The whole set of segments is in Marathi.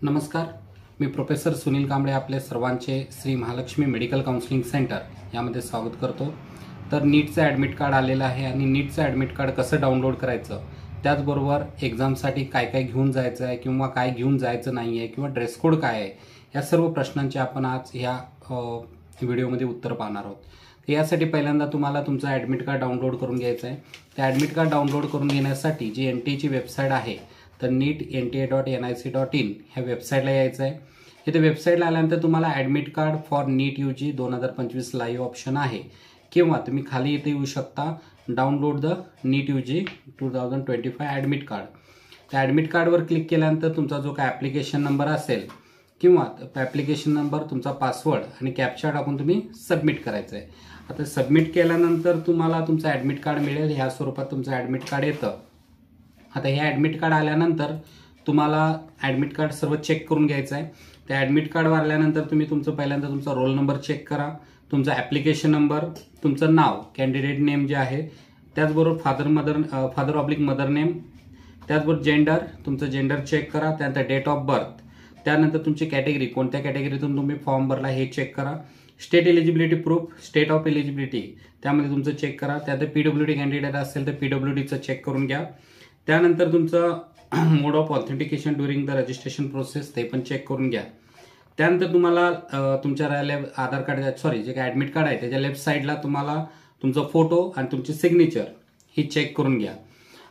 नमस्कार, मी प्रोफेसर सुनील कांबळे आपले सर्वांचे Shri Mahalakshmi medical counselling centre यामध्ये स्वागत करतो। तर नीटचं ॲडमिट कार्ड आलेलं आहे आणि नीटचं ॲडमिट कार्ड कसं डाउनलोड करायचं, त्याचबरोबर एक्झामसाठी काय काय घेऊन जायचं आहे किंवा काय घेऊन जायचं नाही आहे किंवा ड्रेस कोड काय आहे, या सर्व प्रश्नांचे आपण आज ह्या व्हिडिओमध्ये उत्तर पाहणार आहोत। तर यासाठी पहिल्यांदा तुम्हाला तुमचं ॲडमिट कार्ड डाउनलोड करून घ्यायचं आहे। ते ॲडमिट कार्ड डाउनलोड करून घेण्यासाठी जी NTA ची वेबसाईट आहे तर NEET.NTA.nic.in ह्या वेबसाईटला यायचं आहे। इथे वेबसाईटला आल्यानंतर तुम्हाला admit card for NEET UG 2025 live option आहे किंवा तुम्ही खाली इथे येऊ शकता download the NEET UG 2025 admit card. त्या ॲडमिट कार्डवर क्लिक केल्यानंतर तुमचा जो काय ॲप्लिकेशन नंबर असेल किंवा ॲप्लिकेशन नंबर, तुमचा पासवर्ड आणि कॅप्चा टाकून तुम्ही सबमिट करायचं आहे। आता सबमिट केल्यानंतर तुम्हाला तुमचं ॲडमिट कार्ड मिळेल। ह्या स्वरूपात तुमचं ॲडमिट कार्ड येतं। आता हे ॲडमिट कार्ड आल्यानंतर तुम्हाला ॲडमिट कार्ड सर्व चेक करून घ्यायचं आहे। त्या ॲडमिट कार्डवर आल्यानंतर तुम्ही पहिल्यांदा तुमचा रोल नंबर चेक करा, तुमचा ॲप्लिकेशन नंबर, तुमचं नाव, कॅन्डिडेट नेम जे आहे, त्याचबरोबर फादर ऑब्लिक मदर नेम, त्याचबरोबर जेंडर, तुमचं जेंडर चेक करा, त्यानंतर डेट ऑफ बर्थ, त्यानंतर तुमची कॅटेगरी, कोणत्या कॅटेगरीतून तुम्ही फॉर्म भरला हे चेक करा, state eligibility proof, state of eligibility त्यामध्ये तुमचं चेक करा, त्यानंतर PWD कॅन्डिडेट असेल तर PWDचं चेक करून घ्या, त्यानंतर तुमचं mode of authentication during the registration process ते पण चेक करून घ्या। त्यानंतर तुम्हाला तुमच्या आधार कार्ड जे काय ॲडमिट कार्ड आहे त्याच्या लेफ्ट साईडला तुम्हाला तुमचा फोटो आणि तुमची सिग्नेचर ही चेक करून घ्या।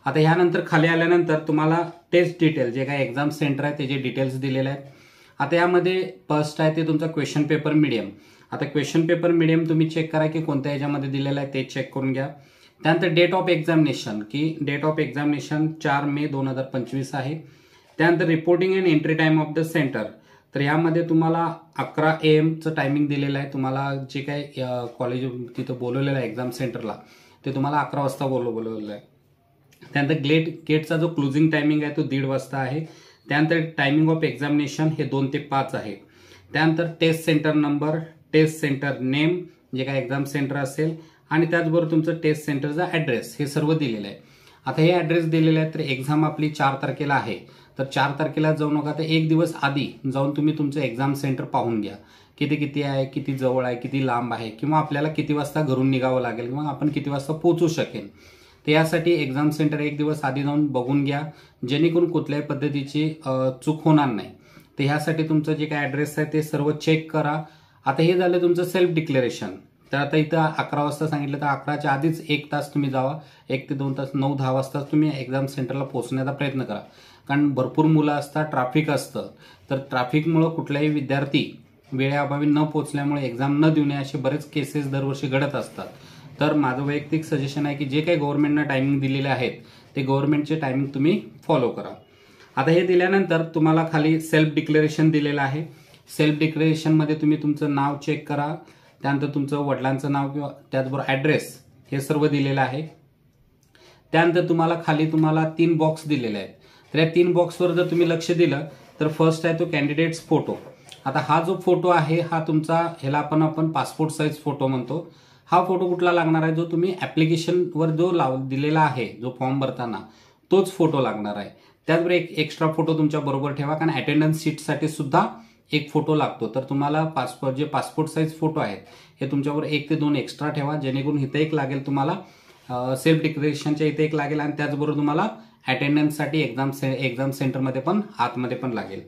आता ह्यानंतर खाली आल्यानंतर तुम्हाला टेस्ट डिटेल, जे काय एक्झाम सेंटर आहे त्याचे डिटेल्स दिलेले आहेत। आता यामध्ये फर्स्ट आहे ते तुमचा क्वेश्चन पेपर मीडियम। आता क्वेश्चन पेपर मीडियम तुम्ही चेक करा की कोणत्या ह्याच्यामध्ये दिलेलं आहे ते चेक करून घ्या। त्यानंतर डेट ऑफ एक्झामिनेशन, की डेट ऑफ एक्झामिनेशन 4 मे 2025 आहे। त्यानंतर reporting and entry time of the centre, तर यामध्ये तुम्हाला 11 AM चं टायमिंग दिलेलं आहे। तुम्हाला जे काय कॉलेज तिथं बोलवलेलं आहे एक्झाम सेंटरला ते तुम्हाला 11 वाजता बोलवलेलं आहे। त्यानंतर गेटचा जो क्लोजिंग टायमिंग आहे तो 1:30 वाजता आहे। त्यानंतर टायमिंग ऑफ एक्झामिनेशन हे 2 ते 5 आहे। त्यानंतर test centre number, test centre name, जे काय एक्झाम सेंटर असेल, आणि त्याचबरोबर तुमचं टेस्ट सेंटरचा ॲड्रेस हे सर्व दिलेलं आहे। आता हे ॲड्रेस दिलेले आहे, तर एक्झाम आपली 4 तारखेला आहे, तर 4 तारखेला जाऊ नका, तर एक दिवस आधी जाऊन तुम्ही तुमचं एक्झाम सेंटर पाहून घ्या, किती आहे, किती जवळ आहे, किती लांब आहे, किंवा आपल्याला किती वाजता घरून निघावं लागेल किंवा आपण किती वाजता पोहोचू शकेल। तर यासाठी एक्झाम सेंटर एक दिवस आधी जाऊन बघून घ्या, जेणेकरून कुठल्याही पद्धतीची चूक होणार नाही। तर ह्यासाठी तुमचं जे काय ॲड्रेस आहे ते सर्व चेक करा। आता हे झालं तुमचं सेल्फ डिक्लेरेशन। तर आता इथं 11 वाजता सांगितलं, तर 11च्या आधीच 1 तास तुम्ही जावा, 1 ते 2 तास, 9-10 वाजता तुम्ही एक्झाम सेंटरला पोहोचण्याचा प्रयत्न करा, कारण भरपूर मुलं असतात, ट्रॅफिक असतं। तर ट्रॅफिकमुळे कुठलाही विद्यार्थी वेळेअभावी न पोहोचल्यामुळे एक्झाम न देऊ नये असे बरेच केसेस दरवर्षी घडत असतात। तर माझं वैयक्तिक सजेशन आहे की जे काही गव्हर्नमेंटनं टायमिंग दिलेले आहेत ते गव्हर्नमेंटचे टायमिंग तुम्ही फॉलो करा। आता हे दिल्यानंतर तुम्हाला खाली सेल्फ डिक्लेरेशन दिलेलं आहे। सेल्फ डिक्लेरेशनमध्ये तुम्ही तुमचं नाव चेक करा, त्यानंतर तुमचं वडिलांचं नाव किंवा त्याचबरोबर ॲड्रेस हे सर्व दिलेलं आहे। त्यानंतर तुम्हाला खाली 3 बॉक्स दिलेले आहेत। तर या 3 बॉक्सवर जर तुम्ही लक्ष दिलं तर फर्स्ट आहे तो कॅन्डिडेट्स फोटो। आता हा जो फोटो आहे हा तुमचा, ह्याला आपण पासपोर्ट साईज फोटो म्हणतो। हा फोटो कुठला लागणार आहे, जो तुम्ही ॲप्लिकेशनवर जो दिलेला आहे, जो फॉर्म भरताना तोच फोटो लागणार आहे। त्याचबरोबर एक एक्स्ट्रा फोटो तुमच्या बरोबर ठेवा, कारण अटेंडन्स शीटसाठी सुद्धा एक फोटो लागतो। तर तुम्हाला पासपोर्ट साईज फोटो आहेत हे तुमच्यावर 1 ते 2 एक्स्ट्रा ठेवा, जेणेकरून इथं एक लागेल तुम्हाला, सेल्फ डिक्लेरेशनच्या इथे एक लागेल, आणि त्याचबरोबर तुम्हाला अटेंडन्ससाठी एक्झाम सेंटरमध्ये पण आतमध्ये पण लागेल।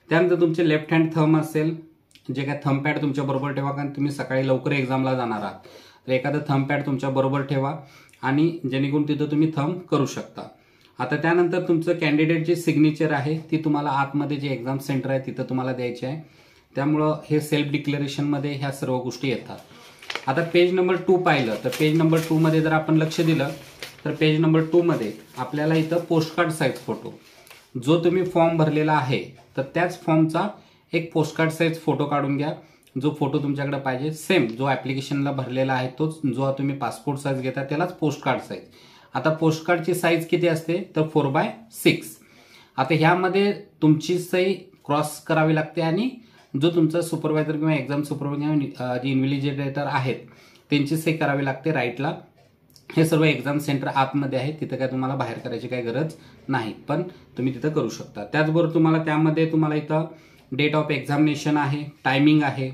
त्यानंतर तुमचे लेफ्ट हँड थंब असेल, जे काय थंब पॅड तुमच्या बरोबर ठेवा, कारण तुम्ही सकाळी लवकर एक्झामला जाणार आहात, तर एखादं थंब पॅड तुमच्या बरोबर ठेवा, आणि जेणेकरून तिथं तुम्ही थंब करू शकता। आता त्यानंतर तुमचं कॅन्डिडेट जे सिग्नेचर आहे ती तुम्हाला आतमध्ये जे एक्झाम सेंटर आहे तिथं तुम्हाला द्यायची आहे। त्यामुळं हे सेल्फ डिक्लेरेशनमध्ये ह्या सर्व गोष्टी येतात। आता पेज नंबर 2 पाहिलं तर पेज नंबर 2 मध्ये जर आपण लक्ष दिलं तर पेज नंबर 2 मध्ये आपल्याला इथं पोस्टकार्ड साईज फोटो, जो तुम्ही फॉर्म भरलेला आहे तर त्याच फॉर्मचा एक पोस्टकार्ड साईज फोटो काढून घ्या। जो फोटो तुमच्याकडे पाहिजे सेम जो ॲप्लिकेशनला भरलेला आहे तोच, जो तुम्ही पासपोर्ट साईज घेता त्यालाच पोस्टकार्ड साईज। आता पोस्टकार्डची साईज किती असते तर 4x6। आता ह्यामध्ये तुमची सही क्रॉस करावी लागते, आणि जो तुमचा सुपरवायझर किंवा एक्झाम सुपरवायझर जे इन्व्हिजिलेटर आहेत त्यांची सही करावी लागते राईटला, हे सर्व एक्झाम सेंटर आतमध्ये आहे, तिथं काय तुम्हाला बाहेर करायची काही गरज नाही, पण तुम्ही तिथं करू शकता. त्याचबरोबर तुम्हाला त्यामध्ये तुम्हाला इथं डेट ऑफ एक्झामिनेशन आहे, टायमिंग आहे,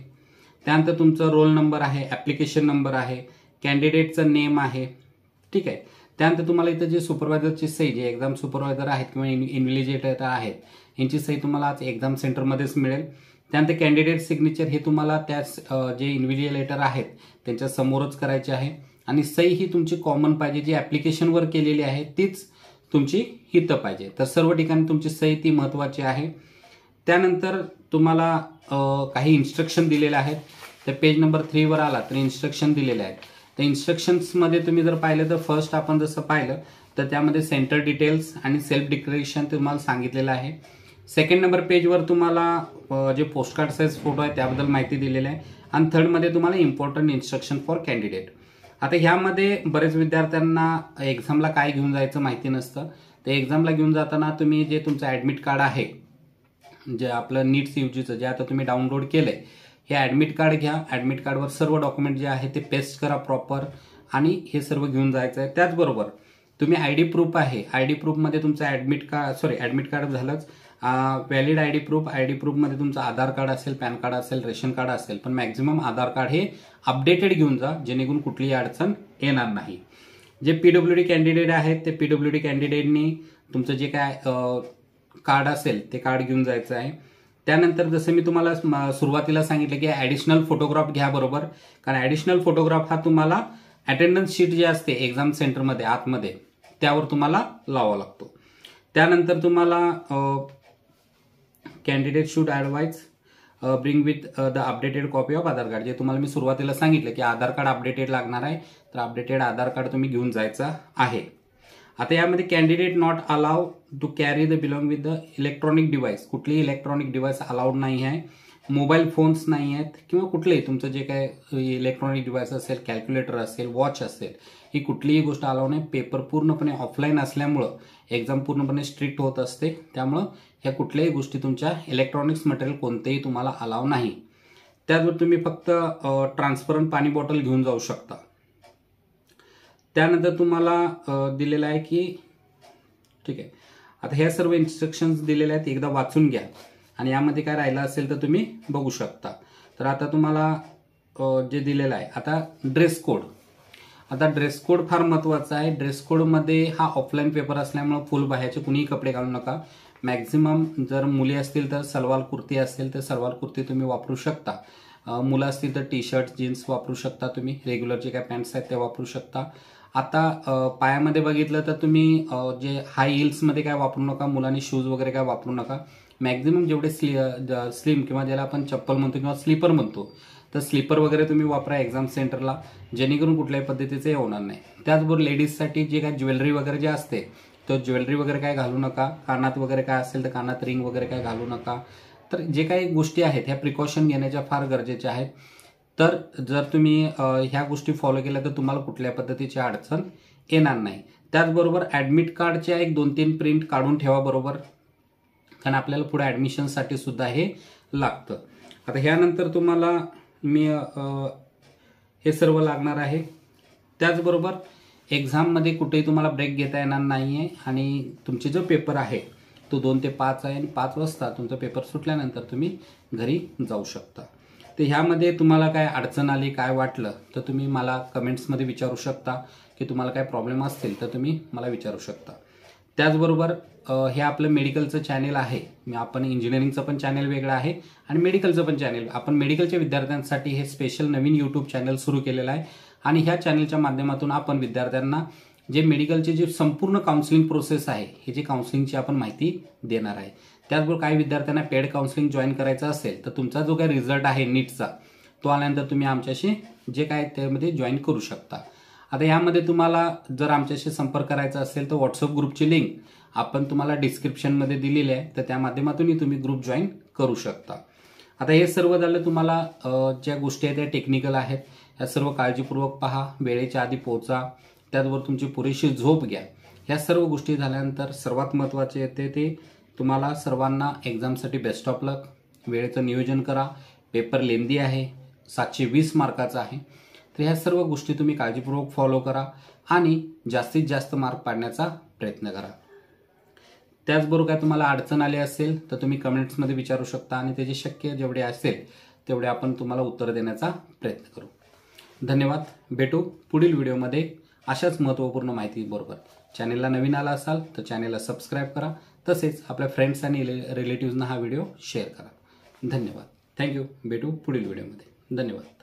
त्यानंतर तुमचं रोल नंबर आहे, ॲप्लिकेशन नंबर आहे, कॅन्डिडेटचं नेम आहे, ठीक आहे. त्यानंतर तुम्हाला इथं जे सुपरवायझरची सही, जे एक्झाम सुपरवायझर आहेत किंवा इन्व्हिजिलेटर आहेत, यांची सही तुम्हाला आज एक्झाम सेंटरमध्येच मिळेल. त्यानंतर कॅन्डिडेट सिग्नेचर हे तुम्हाला त्याच जे इन्व्हिजिलेटर आहेत त्यांच्या समोरच करायचे आहे, आणि सही ही तुमची कॉमन पाहिजे, जी ॲप्लिकेशनवर केलेली आहे तीच तुमची हितं पाहिजे. तर सर्व ठिकाणी तुमची सही ती महत्त्वाची आहे. त्यानंतर तुम्हाला काही इन्स्ट्रक्शन दिलेले आहेत. तर पेज नंबर 3 आला तर इन्स्ट्रक्शन दिलेले आहेत. त्या इन्स्ट्रक्शन्समध्ये तुम्ही जर पाहिलं तर फर्स्ट आपण जसं पाहिलं तर त्यामध्ये सेंटर डिटेल्स आणि सेल्फ डिक्लेरेशन तुम्हाला सांगितलेलं आहे. सेकंड नंबर पेजवर तुम्हाला जे पोस्ट कार्ड साईज फोटो आहे त्याबद्दल माहिती दिलेली आहे. आणि थर्डमध्ये तुम्हाला इम्पॉर्टंट इन्स्ट्रक्शन फॉर कॅन्डिडेट. आता ह्यामध्ये बरेच विद्यार्थ्यांना एक्झामला काय घेऊन जायचं माहिती नसतं. तर एक्झामला घेऊन जाताना तुम्ही जे तुमचं ॲडमिट कार्ड आहे, जे आपलं नीट CUGचं जे आता तुम्ही डाउनलोड केलंय, हे ॲडमिट कार्ड घ्या. ॲडमिट कार्डवर सर्व डॉक्युमेंट जे आहे ते पेस्ट करा प्रॉपर, आणि हे सर्व घेऊन जायचं आहे. त्याचबरोबर तुम्ही ID प्रूफ आहे, ID प्रूफमध्ये तुमचं ॲडमिट कार्ड झालंच, व्हॅलिड ID प्रूफमध्ये तुमचं आधार कार्ड असेल, पॅन कार्ड असेल, रेशन कार्ड असेल, पण मॅक्झिमम आधार कार्ड हे अपडेटेड घेऊन जा, जेणेकरून कुठलीही अडचण येणार नाही. जे PWD कॅन्डिडेट आहेत ते PWD कॅन्डिडेटनी तुमचं जे काय कार्ड असेल ते कार्ड घेऊन जायचं आहे. त्यानंतर जसं मी तुम्हाला सुरुवातीला सांगितलं की ॲडिशनल फोटोग्राफ घ्या बरोबर, कारण ॲडिशनल फोटोग्राफ हा तुम्हाला अटेंडन्स शीट जे असते एक्झाम सेंटरमध्ये आतमध्ये त्यावर तुम्हाला लावावा लागतो. त्यानंतर तुम्हाला candidate should advise bring with the updated copy of Aadhaar card. जे तुम्हाला मी सुरुवातीला सांगितलं की आधार कार्ड अपडेटेड लागणार आहे, तर अपडेटेड आधार कार्ड तुम्ही घेऊन जायचं आहे. आता यामध्ये candidate not allow to carry the belong with the electronic device. कुठलीही इलेक्ट्रॉनिक डिव्हाइस अलाउड नाही आहे. मोबाईल फोन्स नाही आहेत किंवा कुठलेही तुमचं जे काय इलेक्ट्रॉनिक डिव्हाइस असेल, कॅल्क्युलेटर असेल, वॉच असेल, ही कुठलीही गोष्ट अलाउड नाही. पेपर पूर्णपणे ऑफलाईन असल्यामुळं एक्झाम पूर्णपणे स्ट्रिक्ट होत असते, त्यामुळं ह्या कुठल्याही गोष्टी तुमच्या इलेक्ट्रॉनिक्स मटेरियल कोणतेही तुम्हाला अलाव नाही. त्याचबरोबर तुम्ही फक्त ट्रान्सपरंट पाणी बॉटल घेऊन जाऊ शकता. त्यानंतर तुम्हाला दिलेलं आहे की ठीक आहे, आता ह्या सर्व इन्स्ट्रक्शन्स दिलेल्या आहेत, एकदा वाचून घ्या, आणि यामध्ये काय राहिलं असेल तर तुम्ही बघू शकता. तर आता तुम्हाला जे दिलेलं आहे, आता ड्रेस कोड. आता ड्रेस कोड फार महत्त्वाचा आहे. ड्रेस कोडमध्ये हा ऑफलाईन पेपर असल्यामुळे फुल बाह्याचे कुणीही कपडे घालू नका. मॅक्झिमम जर मुली असतील तर सलवार कुर्ती असेल तर सलवार कुर्ती तुम्ही वापरू शकता. मुलं असतील तर टी-शर्ट जीन्स वापरू शकता. तुम्ही रेग्युलर जे काय पॅन्ट्स आहेत ते वापरू शकता. आता पायामध्ये बघितलं तर तुम्ही जे हाय हिल्समध्ये काय वापरू नका. मुलांनी शूज वगैरे काय वापरू नका. मॅक्झिमम जेवढे स्लिम किंवा ज्याला आपण चप्पल म्हणतो किंवा स्लीपर म्हणतो, तर स्लीपर वगैरे तुम्ही वापरा एक्झाम सेंटरला, जेणेकरून कुठल्याही पद्धतीचे होणार नाही. त्याचबरोबर लेडीजसाठी जे काय ज्वेलरी वगैरे जे असते, तर ज्वेलरी वगैरे काय घालू नका. कानात वगैरे काय असेल तर कानात रिंग वगैरे काय घालू नका. तर जे काही गोष्टी आहेत ह्या प्रिकॉशन घेण्याच्या फार गरजेच्या आहेत. तर जर तुम्ही ह्या गोष्टी फॉलो केल्या तर तुम्हाला कुठल्या पद्धतीची अडचण येणार नाही. त्याचबरोबर ॲडमिट कार्डच्या 1-2-3 प्रिंट काढून ठेवा बरोबर, कारण आपल्याला पुढे ॲडमिशनसाठी सुद्धा हे लागतं. आता ह्यानंतर तुम्हाला मी हे सर्व लागणार आहे. त्याचबरोबर एक्झाममध्ये कुठेही तुम्हाला ब्रेक घेता येणार नाही आहे, आणि तुमचे जो पेपर आहे तो 2 ते 5 आहे, आणि 5 वाजता तुमचा पेपर सुटल्यानंतर तुम्ही घरी जाऊ शकता. तर ह्यामध्ये तुम्हाला काय अडचण आली, काय वाटलं तर तुम्ही मला कमेंट्समध्ये विचारू शकता, की तुम्हाला काय प्रॉब्लेम असतील तर तुम्ही मला विचारू शकता. त्याचबरोबर हे आपलं मेडिकलचं चॅनेल आहे. आपण इंजिनिअरिंगचं पण चॅनेल वेगळं आहे आणि मेडिकलचं पण चॅनेल. आपण मेडिकलच्या विद्यार्थ्यांसाठी हे स्पेशल नवीन यूट्यूब चॅनल सुरू केलेलं आहे, आणि ह्या चॅनलच्या माध्यमातून आपण विद्यार्थ्यांना जे मेडिकलची जी संपूर्ण काउन्सिलिंग प्रोसेस आहे, ही जी काउन्सिलिंगची आपण माहिती देणार आहे. त्याचबरोबर काही विद्यार्थ्यांना पेड काउन्सिलिंग जॉईन करायचं असेल तर तुमचा जो काही रिझल्ट आहे नीटचा, तो आल्यानंतर तुम्ही आमच्याशी जे काय त्यामध्ये जॉईन करू शकता. आता यामध्ये तुम्हाला जर आमच्याशी संपर्क करायचा असेल तर व्हॉट्सअप ग्रुपची लिंक आपण तुम्हाला डिस्क्रिप्शनमध्ये दिलेली आहे, तर त्या माध्यमातूनही तुम्ही ग्रुप जॉईन करू शकता. आता हे सर्व झालं. तुम्हाला ज्या गोष्टी आहेत त्या टेक्निकल आहेत, या सर्व काळजीपूर्वक पहा, वेळेच्या आधी पोहोचा, त्याचबरोबर तुमची पुरेशी झोप घ्या. ह्या सर्व गोष्टी झाल्यानंतर सर्वात महत्त्वाचे येते ते तुम्हाला सर्वांना एक्झामसाठी बेस्ट ऑफ लक. वेळेचं नियोजन करा. पेपर लेंदी आहे, 720 मार्काचा आहे. तर ह्या सर्व गोष्टी तुम्ही काळजीपूर्वक फॉलो करा. आणि जास्तीत जास्त मार्क पाडण्याचा प्रयत्न करा। त्याचबरोबर काय तुम्हाला अडचण आली असेल तर तुम्ही कमेंट्समध्ये विचारू शकता आणि त्याचे शक्य जेवढे असेल तेवढे आपण तुम्हाला उत्तर देण्याचा प्रयत्न करू। धन्यवाद। भेटू पुढील व्हिडिओमध्ये अशाच महत्त्वपूर्ण माहिती बरोबर। चॅनेलला नवीन आला असाल तर चॅनेलला सबस्क्राईब करा, तसेच आपल्या फ्रेंड्स आणि रिलेटिव्हजना हा व्हिडिओ शेअर करा। धन्यवाद। थँक्यू। भेटू पुढील व्हिडिओमध्ये। धन्यवाद।